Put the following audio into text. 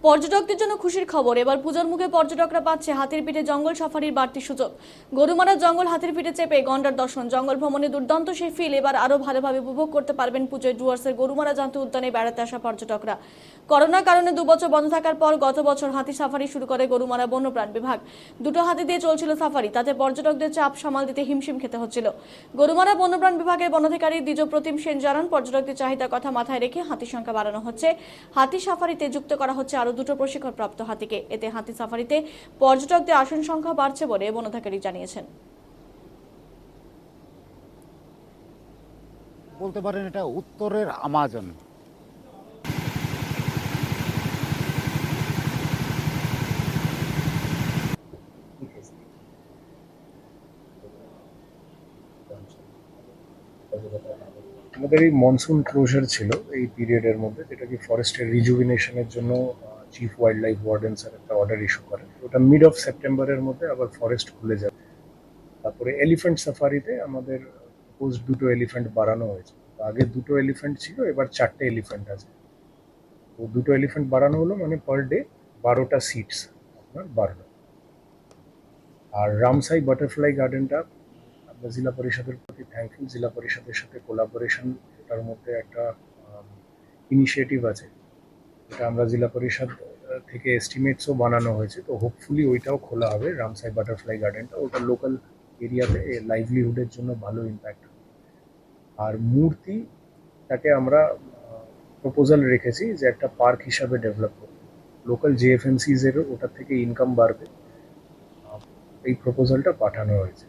পর্যটকদের জন্য খুশির খবর। এবার পূজার মুখে পর্যটকরা পাচ্ছে হাতির পিঠে জঙ্গল সাফারির বাড়তি সুযোগ। গরুমারার জঙ্গল হাতির পিঠে চেপে গন্ডার দর্শন, জঙ্গল ভ্রমণে দুর্দান্ত সেই ফিল এবার আরো ভালোভাবে উপভোগ করতে পারবেন পুজোয় ডুয়ার্সের গরুমারা জাতীয় উদ্যানে বেড়াতে আসা পর্যটকরা। করোনার কারণে 2 বছর বন্ধ থাকার পর গত বছর হাতি সাফারি শুরু করে গরুমারা বন্যপ্রাণ বিভাগ। 2টো হাতি দিয়ে চলছিল সাফারি, তাতে পর্যটকদের চাপ সামাল দিতে হিমশিম খেতে হচ্ছিল। গরুমারা বন্যপ্রাণ বিভাগের বনাধিকারী দ্বিজ প্রতিম সেন জানান, পর্যটকদের চাহিদার কথা মাথায় রেখে হাতির সংখ্যা বাড়ানো হচ্ছে। হাতি সাফারিতে যুক্ত করা হচ্ছে আরো 2টো প্রশিক্ষণপ্রাপ্ত হাতিকে। এতে হাতি সাফারিতে পর্যটকদের আসন সংখ্যা বাড়ছে বলে বনাধিকারী জানিয়েছেন। বলতে পারেন এটা উত্তরের আমাজন। আমাদের এই মনসুন ক্লোজার ছিল এই পিরিয়ডের মধ্যে, যেটা কি ফরেস্টের রিজুভিনেশনের জন্য chief wild life warden sir একটা অর্ডার ইস্যু করেন। ওটা মিড অফ সেপ্টেম্বরের মধ্যে আবার ফরেস্ট খুলে যাবে। তারপরে এলিফ্যান্ট সাফারিতে আমাদের পোস্ট 2টো এলিফ্যান্ট বাড়ানো হয়েছে। আগে 2টো এলিফ্যান্ট ছিল, এবার 4টে এলিফ্যান্ট আছে। তো 2টো এলিফ্যান্ট বাড়ানো হলো মানে পার ডে 12টা সিটস আপনার বাড়লো। আর রামসাই বাটারফ্লাই গার্ডেনটা আমরা জেলা পরিষদের প্রতি থ্যাঙ্কফুল। জেলা পরিষদের সাথে কোলাবোরেশন, এটার মধ্যে একটা ইনিশিয়েটিভ আছে, এটা আমরা জেলা পরিষদ থেকে এস্টিমেটসও বানানো হয়েছে। তো হোপফুলি ওইটাও খোলা হবে, রামসাই বাটারফ্লাই গার্ডেনটা। ওটা লোকাল এরিয়াতে লাইভলিহুডের জন্য ভালো ইম্প্যাক্ট। আর মূর্তিটাকে আমরা প্রপোজাল রেখেছি যে একটা পার্ক হিসাবে ডেভেলপ করব। লোকাল জেএফএমসিজ এরও ওটার থেকে ইনকাম বাড়বে। এই প্রপোজালটা পাঠানো হয়েছে।